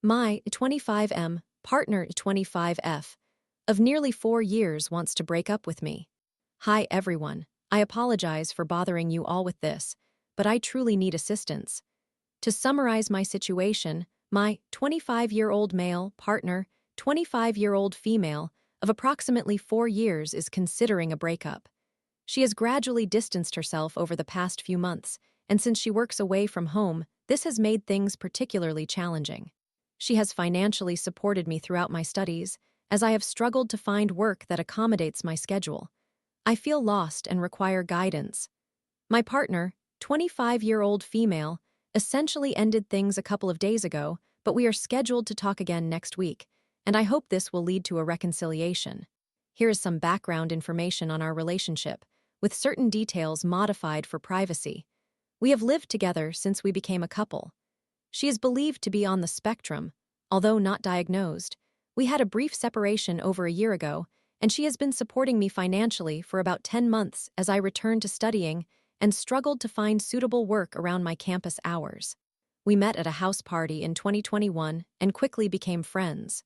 My 25M partner 25F of nearly 4 years wants to break up with me. Hi everyone, I apologize for bothering you all with this, but I truly need assistance. To summarize my situation, my 25-year-old male partner, 25-year-old female of approximately 4 years is considering a breakup. She has gradually distanced herself over the past few months, and since she works away from home, this has made things particularly challenging. She has financially supported me throughout my studies, as I have struggled to find work that accommodates my schedule. I feel lost and require guidance. My partner, 25-year-old female, essentially ended things a couple of days ago, but we are scheduled to talk again next week, and I hope this will lead to a reconciliation. Here is some background information on our relationship, with certain details modified for privacy. We have lived together since we became a couple. She is believed to be on the spectrum, although not diagnosed. We had a brief separation over a year ago, and she has been supporting me financially for about 10 months as I returned to studying and struggled to find suitable work around my campus hours. We met at a house party in 2021 and quickly became friends.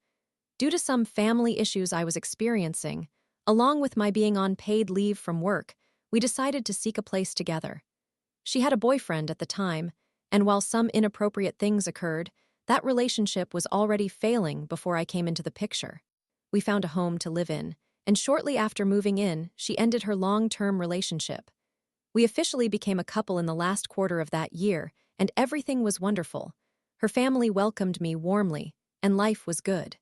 Due to some family issues I was experiencing, along with my being on paid leave from work, we decided to seek a place together. She had a boyfriend at the time, and while some inappropriate things occurred, that relationship was already failing before I came into the picture. We found a home to live in, and shortly after moving in, she ended her long-term relationship. We officially became a couple in the last quarter of that year, and everything was wonderful. Her family welcomed me warmly, and life was good.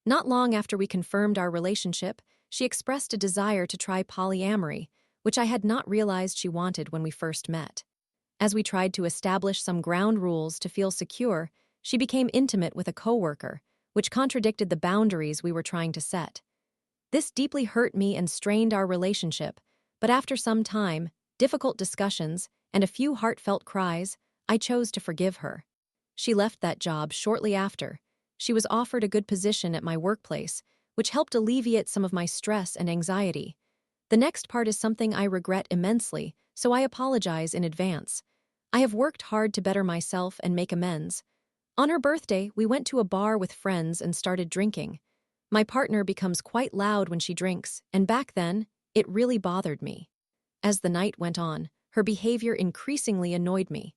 Not long after we confirmed our relationship, she expressed a desire to try polyamory, which I had not realized she wanted when we first met. As we tried to establish some ground rules to feel secure, she became intimate with a coworker, which contradicted the boundaries we were trying to set. This deeply hurt me and strained our relationship, but after some time, difficult discussions, and a few heartfelt cries, I chose to forgive her. She left that job shortly after. She was offered a good position at my workplace, which helped alleviate some of my stress and anxiety. The next part is something I regret immensely, so I apologize in advance. I have worked hard to better myself and make amends. On her birthday, we went to a bar with friends and started drinking. My partner becomes quite loud when she drinks, and back then, it really bothered me. As the night went on, her behavior increasingly annoyed me.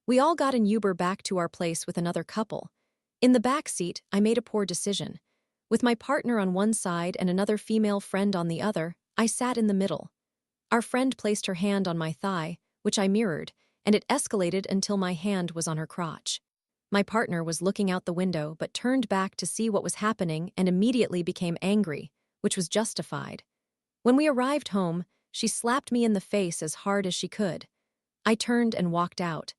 We all got an Uber back to our place with another couple. In the back seat, I made a poor decision. With my partner on one side and another female friend on the other, I sat in the middle. Our friend placed her hand on my thigh, which I mirrored, and it escalated until my hand was on her crotch. My partner was looking out the window but turned back to see what was happening and immediately became angry, which was justified. When we arrived home, she slapped me in the face as hard as she could. I turned and walked out.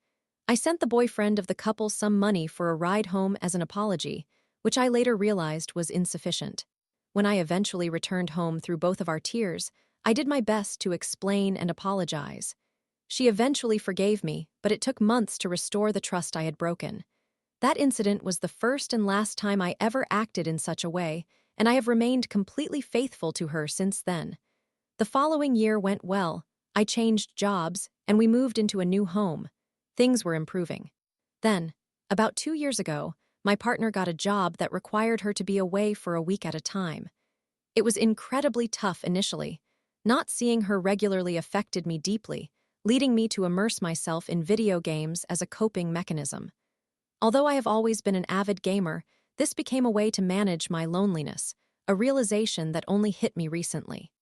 I sent the boyfriend of the couple some money for a ride home as an apology, which I later realized was insufficient. When I eventually returned home through both of our tears, I did my best to explain and apologize. She eventually forgave me, but it took months to restore the trust I had broken. That incident was the first and last time I ever acted in such a way, and I have remained completely faithful to her since then. The following year went well. I changed jobs, and we moved into a new home. Things were improving. Then, about 2 years ago, my partner got a job that required her to be away for a week at a time. It was incredibly tough initially. Not seeing her regularly affected me deeply, leading me to immerse myself in video games as a coping mechanism. Although I have always been an avid gamer, this became a way to manage my loneliness, a realization that only hit me recently.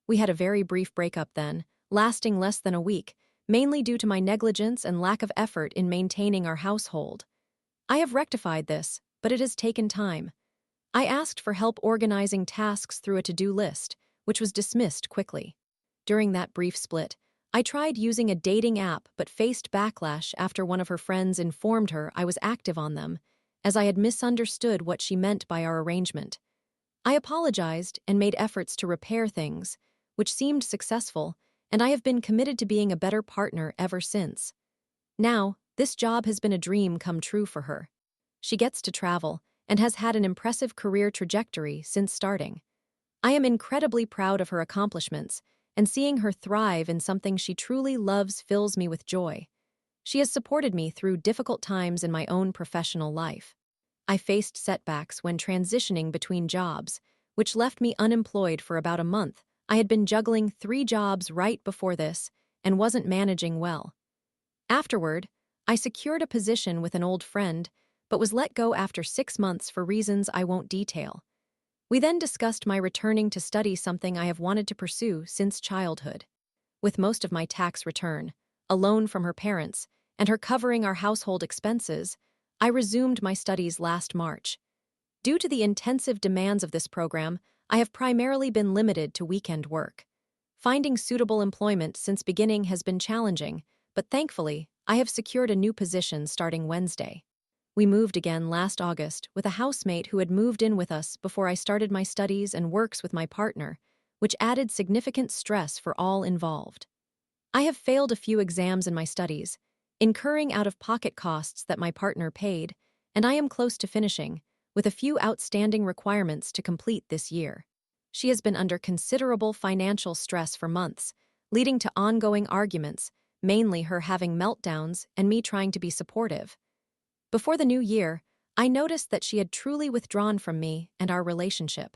We had a very brief breakup then, lasting less than a week, mainly due to my negligence and lack of effort in maintaining our household. I have rectified this, but it has taken time. I asked for help organizing tasks through a to-do list, which was dismissed quickly. During that brief split, I tried using a dating app but faced backlash after one of her friends informed her I was active on them, as I had misunderstood what she meant by our arrangement. I apologized and made efforts to repair things, which seemed successful, and I have been committed to being a better partner ever since. Now, this job has been a dream come true for her. She gets to travel and has had an impressive career trajectory since starting. I am incredibly proud of her accomplishments, and seeing her thrive in something she truly loves fills me with joy. She has supported me through difficult times in my own professional life. I faced setbacks when transitioning between jobs, which left me unemployed for about a month. I had been juggling 3 jobs right before this and wasn't managing well. Afterward, I secured a position with an old friend, but was let go after 6 months for reasons I won't detail. We then discussed my returning to study something I have wanted to pursue since childhood. With most of my tax return, a loan from her parents, and her covering our household expenses, I resumed my studies last March. Due to the intensive demands of this program, I have primarily been limited to weekend work. Finding suitable employment since beginning has been challenging, but thankfully, I have secured a new position starting Wednesday. We moved again last August with a housemate who had moved in with us before I started my studies and works with my partner, which added significant stress for all involved. I have failed a few exams in my studies, incurring out-of-pocket costs that my partner paid, and I am close to finishing, with a few outstanding requirements to complete this year. She has been under considerable financial stress for months, leading to ongoing arguments, mainly her having meltdowns and me trying to be supportive. Before the new year, I noticed that she had truly withdrawn from me and our relationship.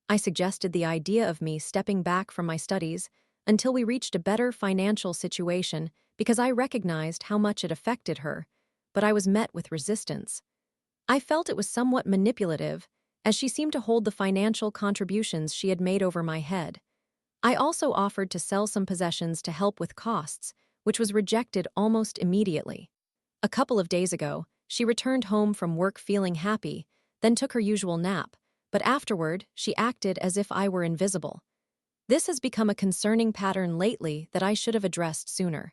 I suggested the idea of me stepping back from my studies until we reached a better financial situation because I recognized how much it affected her, but I was met with resistance. I felt it was somewhat manipulative, as she seemed to hold the financial contributions she had made over my head. I also offered to sell some possessions to help with costs, which was rejected almost immediately. A couple of days ago, she returned home from work feeling happy, then took her usual nap, but afterward, she acted as if I were invisible. This has become a concerning pattern lately that I should have addressed sooner.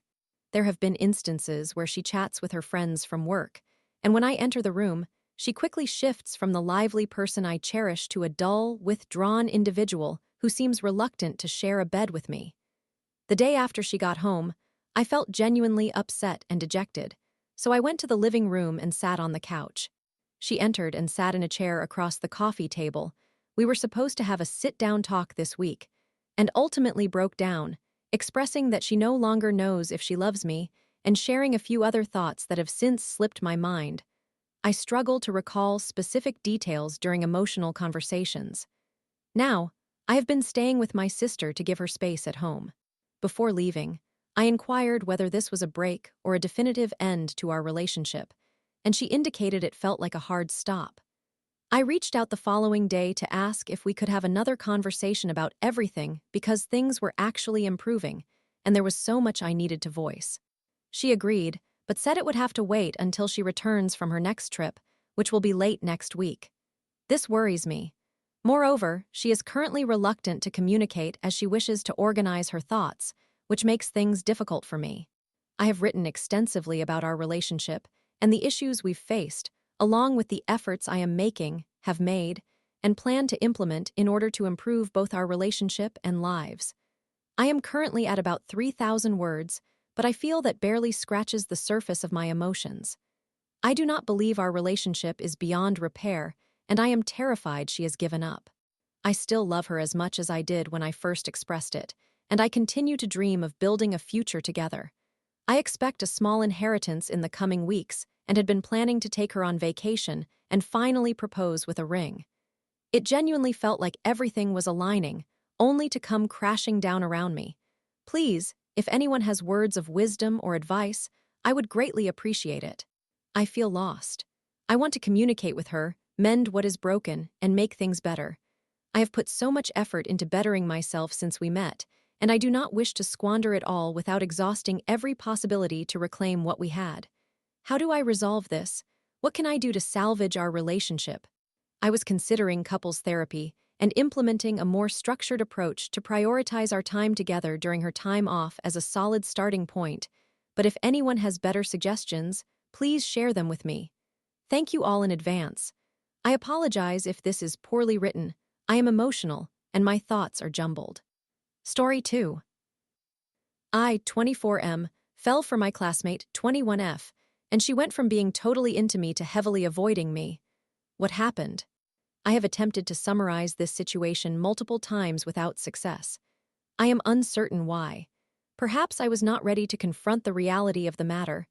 There have been instances where she chats with her friends from work, and when I enter the room, she quickly shifts from the lively person I cherish to a dull, withdrawn individual who seems reluctant to share a bed with me. The day after she got home, I felt genuinely upset and dejected, so I went to the living room and sat on the couch. She entered and sat in a chair across the coffee table. We were supposed to have a sit-down talk this week, and ultimately broke down, expressing that she no longer knows if she loves me and sharing a few other thoughts that have since slipped my mind. I struggle to recall specific details during emotional conversations. Now, I have been staying with my sister to give her space at home. Before leaving, I inquired whether this was a break or a definitive end to our relationship, and she indicated it felt like a hard stop. I reached out the following day to ask if we could have another conversation about everything because things were actually improving, and there was so much I needed to voice. She agreed, but said it would have to wait until she returns from her next trip, which will be late next week. This worries me. Moreover, she is currently reluctant to communicate as she wishes to organize her thoughts, which makes things difficult for me. I have written extensively about our relationship and the issues we've faced, along with the efforts I am making, have made, and plan to implement in order to improve both our relationship and lives. I am currently at about 3,000 words, but I feel that barely scratches the surface of my emotions. I do not believe our relationship is beyond repair, and I am terrified she has given up. I still love her as much as I did when I first expressed it, and I continue to dream of building a future together. I expect a small inheritance in the coming weeks and had been planning to take her on vacation and finally propose with a ring. It genuinely felt like everything was aligning, only to come crashing down around me. Please, if anyone has words of wisdom or advice, I would greatly appreciate it. I feel lost. I want to communicate with her, mend what is broken, and make things better. I have put so much effort into bettering myself since we met, and I do not wish to squander it all without exhausting every possibility to reclaim what we had. How do I resolve this? What can I do to salvage our relationship? I was considering couples therapy and implementing a more structured approach to prioritize our time together during her time off as a solid starting point, but if anyone has better suggestions, please share them with me. Thank you all in advance. I apologize if this is poorly written. I am emotional, and my thoughts are jumbled. Story 2. I, 24M, fell for my classmate, 21F, and she went from being totally into me to heavily avoiding me. What happened? I have attempted to summarize this situation multiple times without success. I am uncertain why. Perhaps I was not ready to confront the reality of the matter.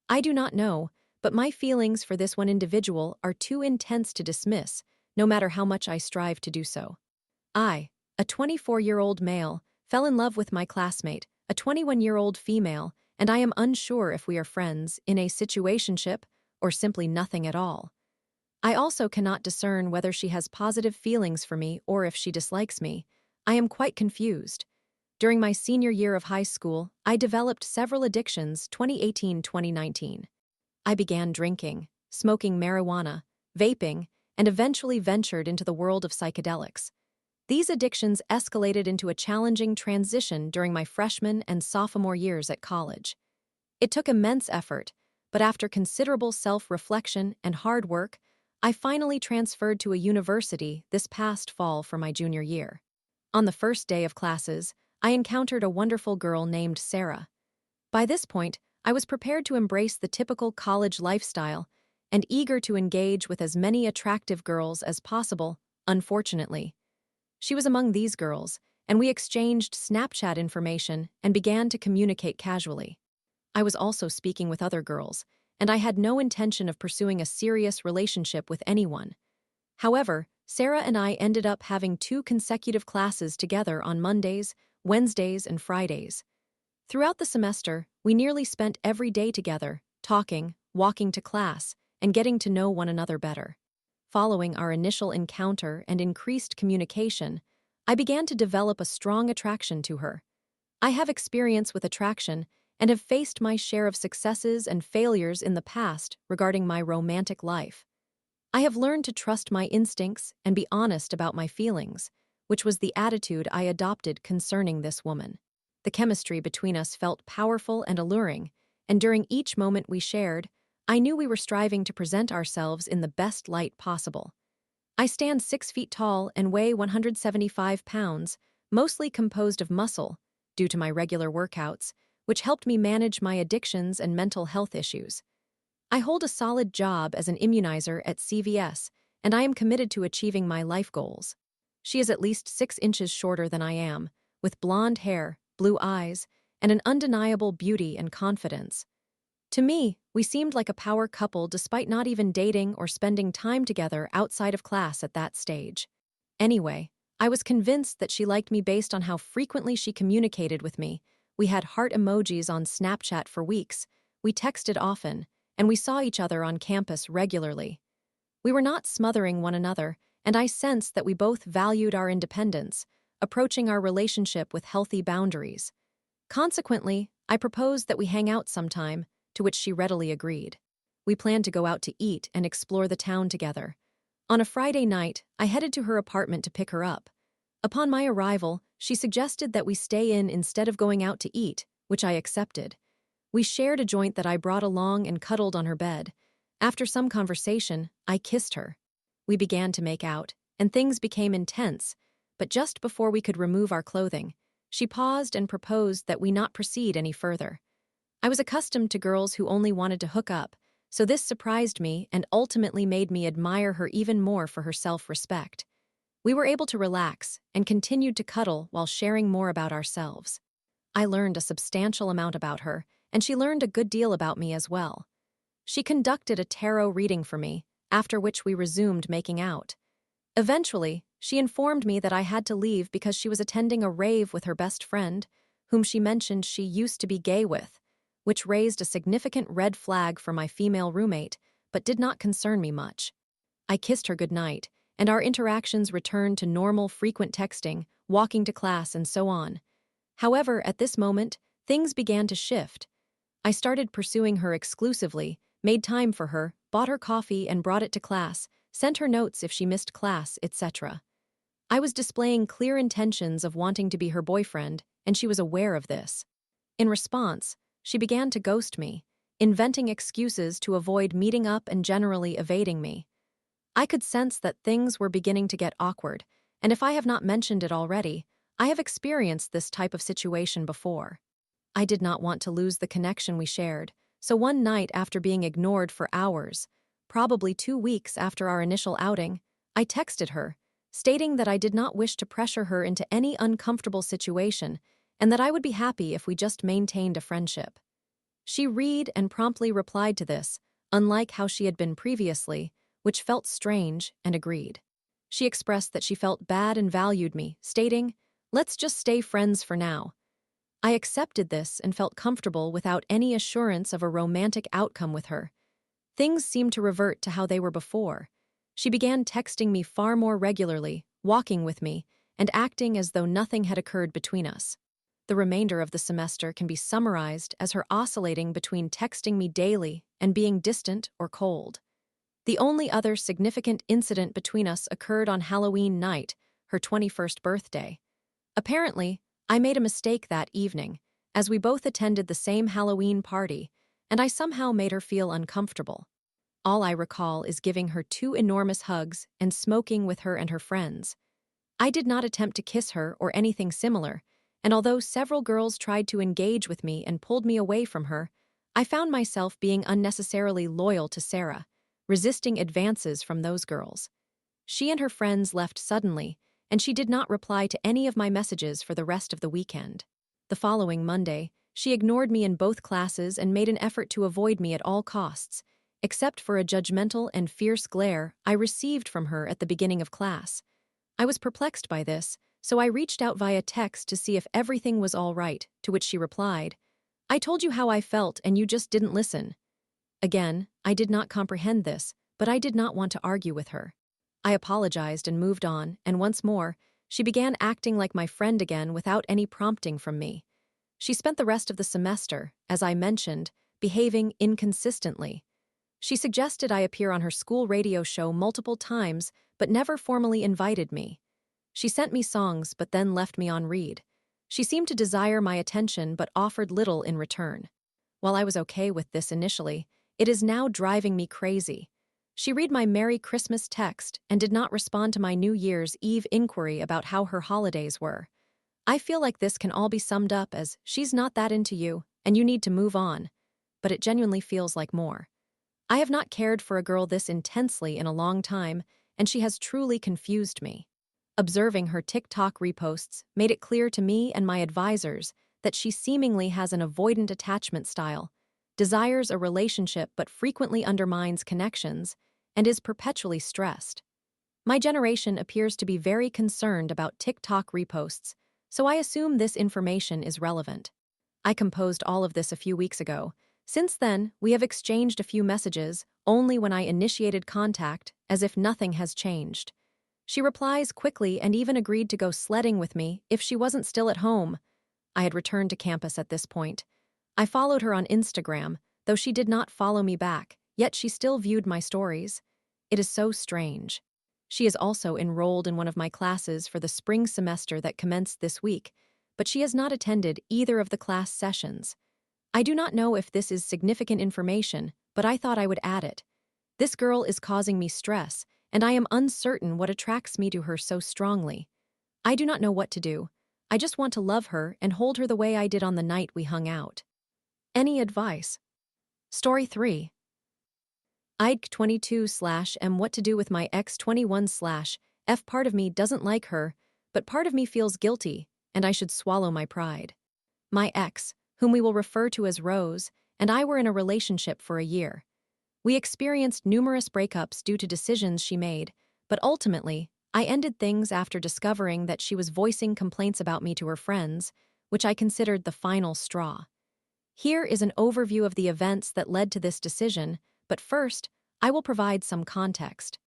I do not know, but my feelings for this one individual are too intense to dismiss, no matter how much I strive to do so. I, a 24-year-old male, fell in love with my classmate, a 21-year-old female, and I am unsure if we are friends, in a situationship, or simply nothing at all. I also cannot discern whether she has positive feelings for me or if she dislikes me. I am quite confused. During my senior year of high school, I developed several addictions 2018-2019. I began drinking, smoking marijuana, vaping, and eventually ventured into the world of psychedelics. These addictions escalated into a challenging transition during my freshman and sophomore years at college. It took immense effort, but after considerable self-reflection and hard work, I finally transferred to a university this past fall for my junior year. On the first day of classes, I encountered a wonderful girl named Sarah. By this point, I was prepared to embrace the typical college lifestyle and eager to engage with as many attractive girls as possible. Unfortunately, she was among these girls, and we exchanged Snapchat information and began to communicate casually. I was also speaking with other girls, and I had no intention of pursuing a serious relationship with anyone. However, Sarah and I ended up having 2 consecutive classes together on Mondays, Wednesdays, and Fridays. Throughout the semester, we nearly spent every day together, talking, walking to class, and getting to know one another better. Following our initial encounter and increased communication, I began to develop a strong attraction to her. I have experience with attraction and have faced my share of successes and failures in the past regarding my romantic life. I have learned to trust my instincts and be honest about my feelings, which was the attitude I adopted concerning this woman. The chemistry between us felt powerful and alluring, and during each moment we shared, I knew we were striving to present ourselves in the best light possible. I stand 6 feet tall and weigh 175 pounds, mostly composed of muscle, due to my regular workouts, which helped me manage my addictions and mental health issues. I hold a solid job as an immunizer at CVS, and I am committed to achieving my life goals. She is at least 6 inches shorter than I am, with blonde hair, blue eyes, and an undeniable beauty and confidence. To me, we seemed like a power couple despite not even dating or spending time together outside of class at that stage. Anyway, I was convinced that she liked me based on how frequently she communicated with me. We had heart emojis on Snapchat for weeks, we texted often, and we saw each other on campus regularly. We were not smothering one another, and I sensed that we both valued our independence, approaching our relationship with healthy boundaries. Consequently, I proposed that we hang out sometime, to which she readily agreed. We planned to go out to eat and explore the town together. On a Friday night, I headed to her apartment to pick her up. Upon my arrival, she suggested that we stay in instead of going out to eat, which I accepted. We shared a joint that I brought along and cuddled on her bed. After some conversation, I kissed her. We began to make out, and things became intense, but just before we could remove our clothing, she paused and proposed that we not proceed any further. I was accustomed to girls who only wanted to hook up, so this surprised me and ultimately made me admire her even more for her self-respect. We were able to relax and continued to cuddle while sharing more about ourselves. I learned a substantial amount about her, and she learned a good deal about me as well. She conducted a tarot reading for me, after which we resumed making out. Eventually, she informed me that I had to leave because she was attending a rave with her best friend, whom she mentioned she used to be gay with, which raised a significant red flag for my female roommate, but did not concern me much. I kissed her goodnight, and our interactions returned to normal frequent texting, walking to class, and so on. However, at this moment, things began to shift. I started pursuing her exclusively, made time for her, bought her coffee and brought it to class, sent her notes if she missed class, etc. I was displaying clear intentions of wanting to be her boyfriend, and she was aware of this. In response, she began to ghost me, inventing excuses to avoid meeting up and generally evading me. I could sense that things were beginning to get awkward, and if I have not mentioned it already, I have experienced this type of situation before. I did not want to lose the connection we shared, so one night after being ignored for hours, probably 2 weeks after our initial outing, I texted her, stating that I did not wish to pressure her into any uncomfortable situation and that I would be happy if we just maintained a friendship. She read and promptly replied to this, unlike how she had been previously, which felt strange, and agreed. She expressed that she felt bad and valued me, stating, "Let's just stay friends for now." I accepted this and felt comfortable without any assurance of a romantic outcome with her. Things seemed to revert to how they were before. She began texting me far more regularly, walking with me, and acting as though nothing had occurred between us. The remainder of the semester can be summarized as her oscillating between texting me daily and being distant or cold. The only other significant incident between us occurred on Halloween night, her 21st birthday. Apparently, I made a mistake that evening, as we both attended the same Halloween party, and I somehow made her feel uncomfortable. All I recall is giving her 2 enormous hugs and smoking with her and her friends. I did not attempt to kiss her or anything similar, and although several girls tried to engage with me and pulled me away from her, I found myself being unnecessarily loyal to Sarah, resisting advances from those girls. She and her friends left suddenly, and she did not reply to any of my messages for the rest of the weekend. The following Monday, she ignored me in both classes and made an effort to avoid me at all costs, except for a judgmental and fierce glare I received from her at the beginning of class. I was perplexed by this, so I reached out via text to see if everything was all right, to which she replied, "I told you how I felt and you just didn't listen." Again, I did not comprehend this, but I did not want to argue with her. I apologized and moved on, and once more, she began acting like my friend again without any prompting from me. She spent the rest of the semester, as I mentioned, behaving inconsistently. She suggested I appear on her school radio show multiple times, but never formally invited me. She sent me songs, but then left me on read. She seemed to desire my attention, but offered little in return. While I was okay with this initially, it is now driving me crazy. She read my Merry Christmas text and did not respond to my New Year's Eve inquiry about how her holidays were. I feel like this can all be summed up as, she's not that into you, and you need to move on. But it genuinely feels like more. I have not cared for a girl this intensely in a long time, and she has truly confused me. Observing her TikTok reposts made it clear to me and my advisors that she seemingly has an avoidant attachment style, desires a relationship but frequently undermines connections, and is perpetually stressed. My generation appears to be very concerned about TikTok reposts, so I assume this information is relevant. I composed all of this a few weeks ago. Since then, we have exchanged a few messages, only when I initiated contact, as if nothing has changed. She replies quickly and even agreed to go sledding with me if she wasn't still at home. I had returned to campus at this point. I followed her on Instagram, though she did not follow me back, yet she still viewed my stories. It is so strange. She is also enrolled in one of my classes for the spring semester that commenced this week, but she has not attended either of the class sessions. I do not know if this is significant information, but I thought I would add it. This girl is causing me stress, and I am uncertain what attracts me to her so strongly. I do not know what to do. I just want to love her and hold her the way I did on the night we hung out. Any advice? Story 3. Ike 22/M What to do with my ex 21/F Part of me doesn't like her, but part of me feels guilty, and I should swallow my pride. My ex, whom we will refer to as Rose, and I were in a relationship for a year. We experienced numerous breakups due to decisions she made, but ultimately, I ended things after discovering that she was voicing complaints about me to her friends, which I considered the final straw. Here is an overview of the events that led to this decision, but first, I will provide some context.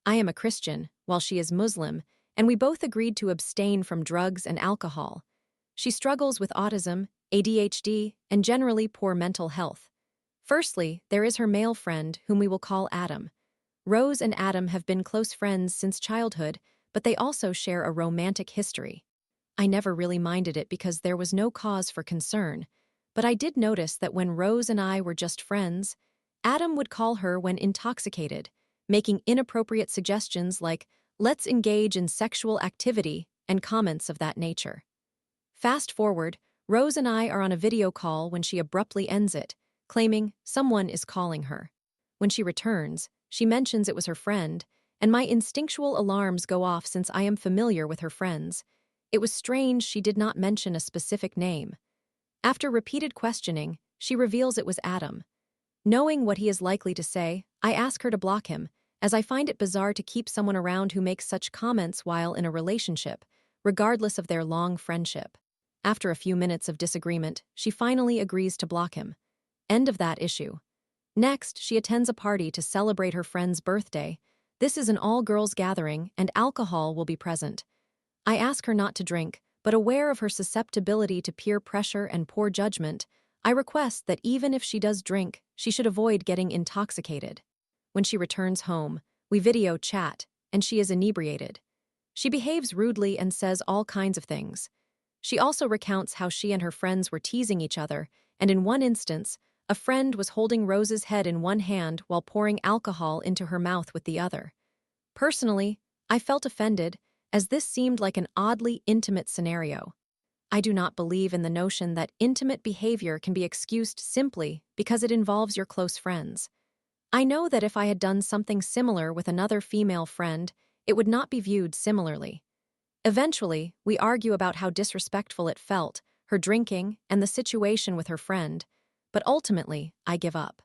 I am a Christian, while she is Muslim, and we both agreed to abstain from drugs and alcohol. She struggles with autism, ADHD, and generally poor mental health. Firstly, there is her male friend, whom we will call Adam. Rose and Adam have been close friends since childhood, but they also share a romantic history. I never really minded it because there was no cause for concern, but I did notice that when Rose and I were just friends, Adam would call her when intoxicated, making inappropriate suggestions like, "Let's engage in sexual activity," and comments of that nature. Fast forward, Rose and I are on a video call when she abruptly ends it, claiming someone is calling her. When she returns, she mentions it was her friend, and my instinctual alarms go off since I am familiar with her friends. It was strange she did not mention a specific name. After repeated questioning, she reveals it was Adam. Knowing what he is likely to say, I ask her to block him, as I find it bizarre to keep someone around who makes such comments while in a relationship, regardless of their long friendship. After a few minutes of disagreement, she finally agrees to block him. End of that issue. Next, she attends a party to celebrate her friend's birthday. This is an all-girls gathering, and alcohol will be present. I ask her not to drink, but aware of her susceptibility to peer pressure and poor judgment, I request that even if she does drink, she should avoid getting intoxicated. When she returns home, we video chat, and she is inebriated. She behaves rudely and says all kinds of things. She also recounts how she and her friends were teasing each other, and in one instance, a friend was holding Rose's head in one hand while pouring alcohol into her mouth with the other. Personally, I felt offended, as this seemed like an oddly intimate scenario. I do not believe in the notion that intimate behavior can be excused simply because it involves your close friends. I know that if I had done something similar with another female friend, it would not be viewed similarly. Eventually, we argue about how disrespectful it felt, her drinking, and the situation with her friend, but ultimately, I give up.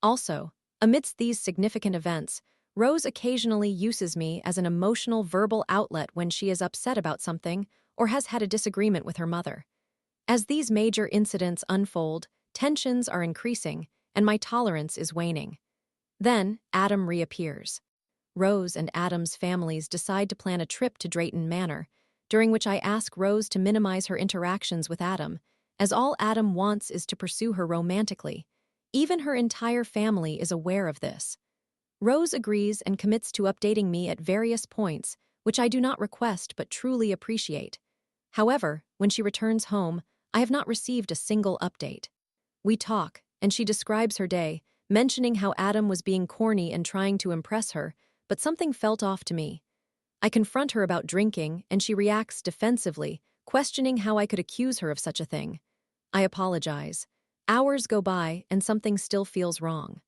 Also, amidst these significant events, Rose occasionally uses me as an emotional verbal outlet when she is upset about something or has had a disagreement with her mother. As these major incidents unfold, tensions are increasing, and my tolerance is waning. Then, Adam reappears. Rose and Adam's families decide to plan a trip to Drayton Manor, during which I ask Rose to minimize her interactions with Adam, as all Adam wants is to pursue her romantically. Even her entire family is aware of this. Rose agrees and commits to updating me at various points, which I do not request but truly appreciate. However, when she returns home, I have not received a single update. We talk, and she describes her day, mentioning how Adam was being corny and trying to impress her, but something felt off to me. I confront her about drinking, and she reacts defensively, questioning how I could accuse her of such a thing. I apologize. Hours go by, and something still feels wrong.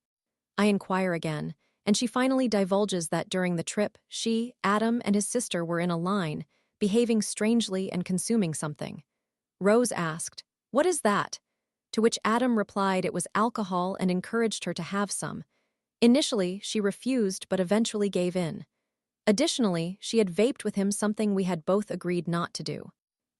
I inquire again, and she finally divulges that during the trip, she, Adam, and his sister were in a line, behaving strangely and consuming something. Rose asked, "What is that?" To which Adam replied it was alcohol and encouraged her to have some. Initially, she refused but eventually gave in. Additionally, she had vaped with him, something we had both agreed not to do.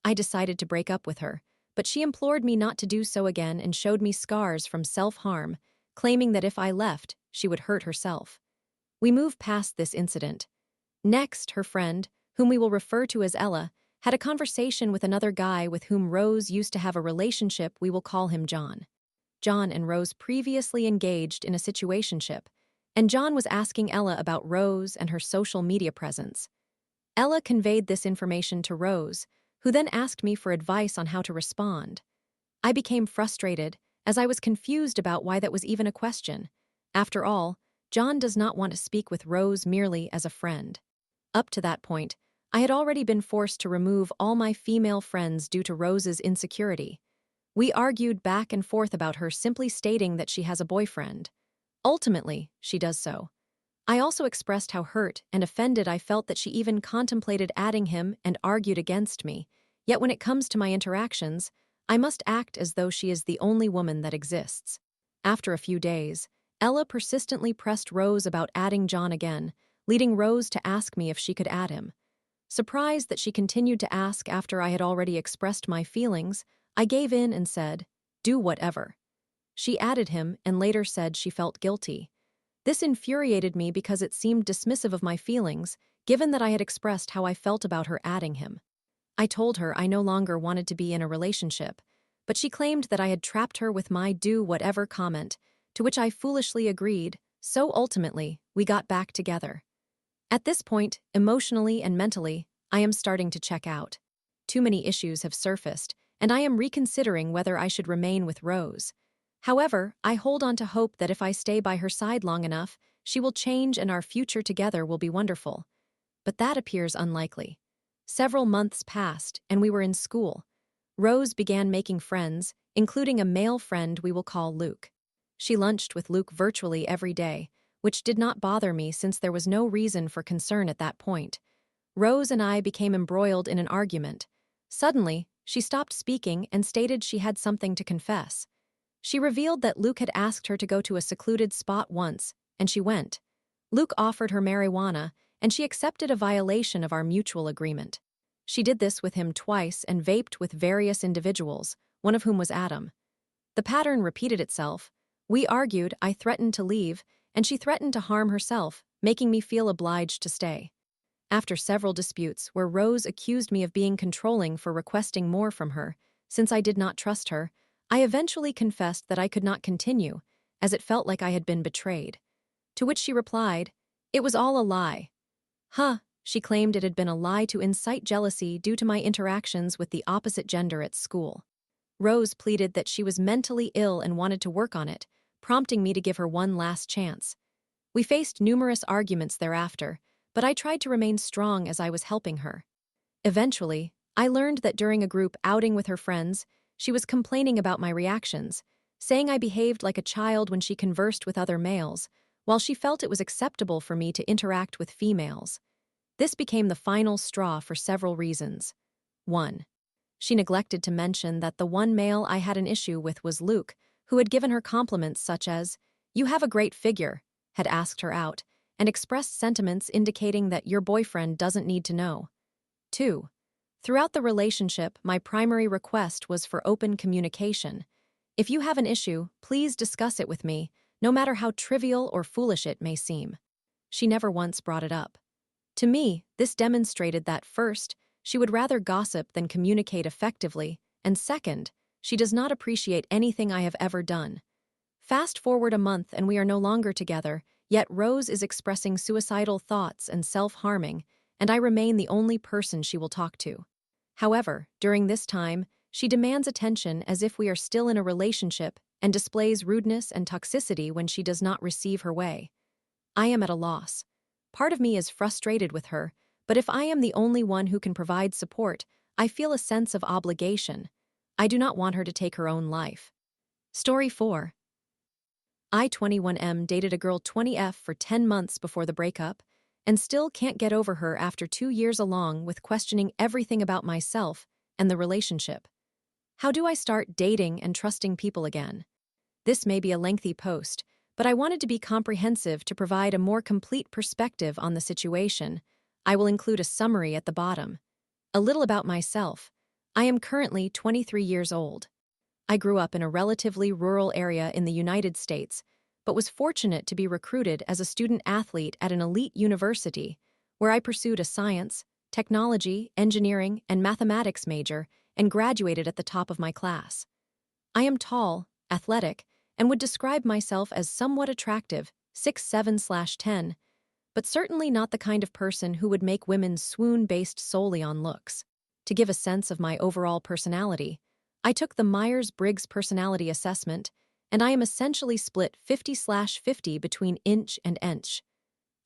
I decided to break up with her, but she implored me not to do so again and showed me scars from self-harm, claiming that if I left, she would hurt herself. We move past this incident. Next, her friend, whom we will refer to as Ella, had a conversation with another guy with whom Rose used to have a relationship. We will call him John. John and Rose previously engaged in a situationship, and John was asking Ella about Rose and her social media presence. Ella conveyed this information to Rose, who then asked me for advice on how to respond. I became frustrated, as I was confused about why that was even a question. After all, John does not want to speak with Rose merely as a friend. Up to that point, I had already been forced to remove all my female friends due to Rose's insecurity. We argued back and forth about her simply stating that she has a boyfriend. Ultimately, she does so. I also expressed how hurt and offended I felt that she even contemplated adding him and argued against me, yet when it comes to my interactions, I must act as though she is the only woman that exists. After a few days, Ella persistently pressed Rose about adding John again, leading Rose to ask me if she could add him. Surprised that she continued to ask after I had already expressed my feelings, I gave in and said, "Do whatever." She added him and later said she felt guilty. This infuriated me because it seemed dismissive of my feelings, given that I had expressed how I felt about her adding him. I told her I no longer wanted to be in a relationship, but she claimed that I had trapped her with my "do whatever" comment, to which I foolishly agreed, so ultimately, we got back together. At this point, emotionally and mentally, I am starting to check out. Too many issues have surfaced, and I am reconsidering whether I should remain with Rose. However, I hold on to hope that if I stay by her side long enough, she will change and our future together will be wonderful. But that appears unlikely. Several months passed, and we were in school. Rose began making friends, including a male friend we will call Luke. She lunched with Luke virtually every day, which did not bother me since there was no reason for concern at that point. Rose and I became embroiled in an argument. Suddenly, she stopped speaking and stated she had something to confess. She revealed that Luke had asked her to go to a secluded spot once, and she went. Luke offered her marijuana, and she accepted a violation of our mutual agreement. She did this with him twice and vaped with various individuals, one of whom was Adam. The pattern repeated itself. We argued, I threatened to leave, and she threatened to harm herself, making me feel obliged to stay. After several disputes where Rose accused me of being controlling for requesting more from her, since I did not trust her, I eventually confessed that I could not continue, as it felt like I had been betrayed. To which she replied, "It was all a lie." She claimed it had been a lie to incite jealousy due to my interactions with the opposite gender at school. Rose pleaded that she was mentally ill and wanted to work on it, prompting me to give her one last chance. We faced numerous arguments thereafter, but I tried to remain strong as I was helping her. Eventually, I learned that during a group outing with her friends, she was complaining about my reactions, saying I behaved like a child when she conversed with other males, while she felt it was acceptable for me to interact with females. This became the final straw for several reasons. 1. She neglected to mention that the one male I had an issue with was Luke, who had given her compliments such as, "You have a great figure," had asked her out, and expressed sentiments indicating that your boyfriend doesn't need to know. 2. Throughout the relationship, my primary request was for open communication. If you have an issue, please discuss it with me, no matter how trivial or foolish it may seem. She never once brought it up. To me, this demonstrated that first, she would rather gossip than communicate effectively, and second, she does not appreciate anything I have ever done. Fast forward a month and we are no longer together, yet Rose is expressing suicidal thoughts and self-harming, and I remain the only person she will talk to. However, during this time, she demands attention as if we are still in a relationship and displays rudeness and toxicity when she does not receive her way. I am at a loss. Part of me is frustrated with her, but if I am the only one who can provide support, I feel a sense of obligation. I do not want her to take her own life. Story 4. I, 21M, dated a girl 20F for 10 months before the breakup, and still can't get over her after 2 years along with questioning everything about myself and the relationship. How do I start dating and trusting people again? This may be a lengthy post, but I wanted to be comprehensive to provide a more complete perspective on the situation. I will include a summary at the bottom. A little about myself. I am currently 23 years old. I grew up in a relatively rural area in the United States, but was fortunate to be recruited as a student athlete at an elite university, where I pursued a science, technology, engineering, and mathematics major and graduated at the top of my class. I am tall, athletic, and would describe myself as somewhat attractive, 6'7/10, but certainly not the kind of person who would make women swoon based solely on looks. To give a sense of my overall personality, I took the Myers-Briggs personality assessment, and I am essentially split 50/50 between inch and ench.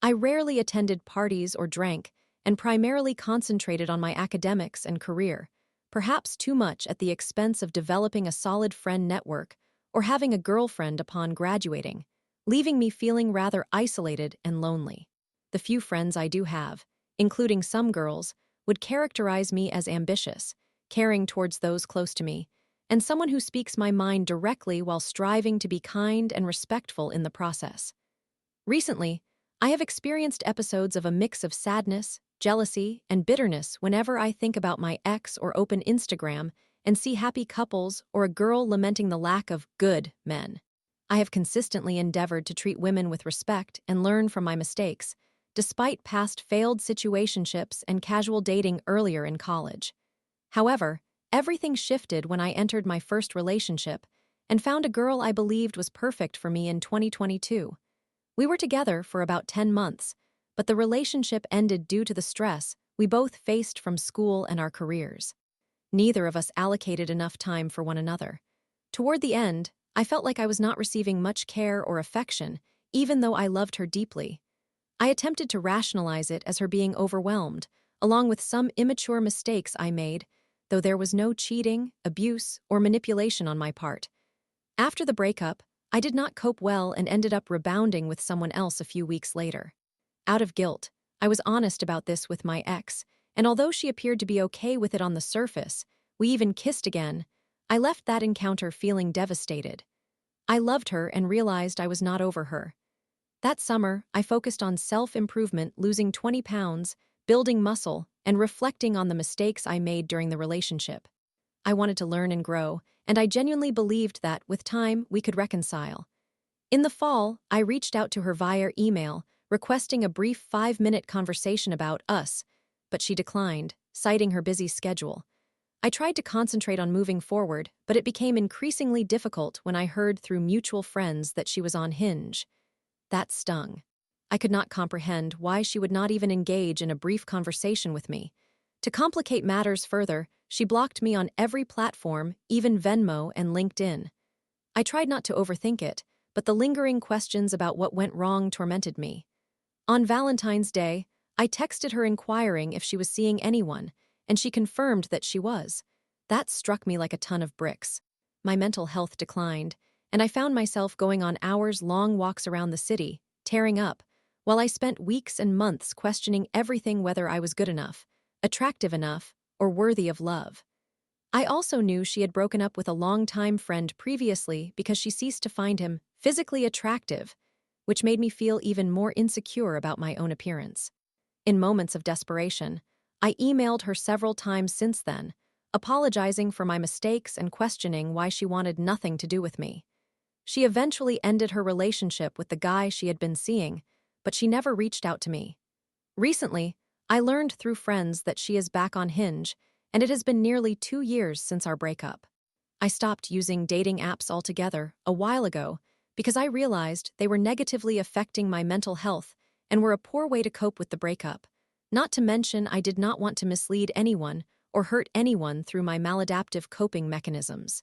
I rarely attended parties or drank, and primarily concentrated on my academics and career, perhaps too much at the expense of developing a solid friend network or having a girlfriend upon graduating, leaving me feeling rather isolated and lonely. The few friends I do have, including some girls, would characterize me as ambitious, caring towards those close to me, and someone who speaks my mind directly while striving to be kind and respectful in the process. Recently, I have experienced episodes of a mix of sadness, jealousy, and bitterness whenever I think about my ex or open Instagram and see happy couples or a girl lamenting the lack of good men. I have consistently endeavored to treat women with respect and learn from my mistakes, despite past failed situationships and casual dating earlier in college. However, everything shifted when I entered my first relationship and found a girl I believed was perfect for me in 2022. We were together for about 10 months, but the relationship ended due to the stress we both faced from school and our careers. Neither of us allocated enough time for one another. Toward the end, I felt like I was not receiving much care or affection, even though I loved her deeply. I attempted to rationalize it as her being overwhelmed, along with some immature mistakes I made, though there was no cheating, abuse, or manipulation on my part. After the breakup, I did not cope well and ended up rebounding with someone else a few weeks later. Out of guilt, I was honest about this with my ex, and although she appeared to be okay with it on the surface, we even kissed again, I left that encounter feeling devastated. I loved her and realized I was not over her. That summer, I focused on self-improvement, losing 20 pounds, building muscle, and reflecting on the mistakes I made during the relationship. I wanted to learn and grow, and I genuinely believed that, with time, we could reconcile. In the fall, I reached out to her via email, requesting a brief 5-minute conversation about us, but she declined, citing her busy schedule. I tried to concentrate on moving forward, but it became increasingly difficult when I heard through mutual friends that she was on Hinge. That stung. I could not comprehend why she would not even engage in a brief conversation with me. To complicate matters further, she blocked me on every platform, even Venmo and LinkedIn. I tried not to overthink it, but the lingering questions about what went wrong tormented me. On Valentine's Day, I texted her inquiring if she was seeing anyone, and she confirmed that she was. That struck me like a ton of bricks. My mental health declined, and I found myself going on hours-long walks around the city, tearing up, while I spent weeks and months questioning everything, whether I was good enough, attractive enough, or worthy of love. I also knew she had broken up with a longtime friend previously because she ceased to find him physically attractive, which made me feel even more insecure about my own appearance. In moments of desperation, I emailed her several times since then, apologizing for my mistakes and questioning why she wanted nothing to do with me. She eventually ended her relationship with the guy she had been seeing, but she never reached out to me. Recently, I learned through friends that she is back on Hinge, and it has been nearly 2 years since our breakup. I stopped using dating apps altogether a while ago because I realized they were negatively affecting my mental health and were a poor way to cope with the breakup. Not to mention, I did not want to mislead anyone or hurt anyone through my maladaptive coping mechanisms.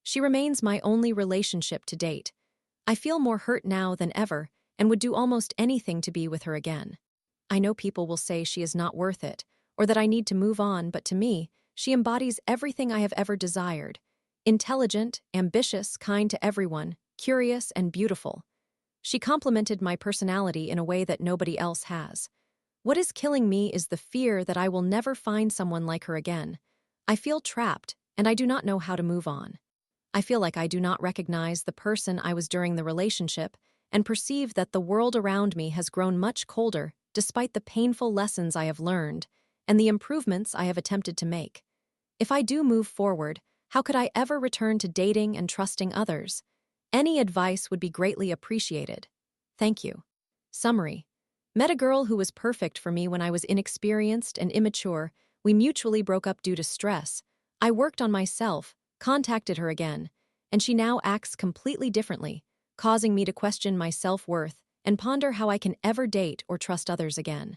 She remains my only relationship to date. I feel more hurt now than ever and would do almost anything to be with her again. I know people will say she is not worth it, or that I need to move on, but to me, she embodies everything I have ever desired. Intelligent, ambitious, kind to everyone, curious, and beautiful. She complemented my personality in a way that nobody else has. What is killing me is the fear that I will never find someone like her again. I feel trapped, and I do not know how to move on. I feel like I do not recognize the person I was during the relationship and perceive that the world around me has grown much colder despite the painful lessons I have learned and the improvements I have attempted to make. If I do move forward, how could I ever return to dating and trusting others? Any advice would be greatly appreciated. Thank you. Summary. Met a girl who was perfect for me when I was inexperienced and immature. We mutually broke up due to stress. I worked on myself, contacted her again, and she now acts completely differently, causing me to question my self-worth and ponder how I can ever date or trust others again.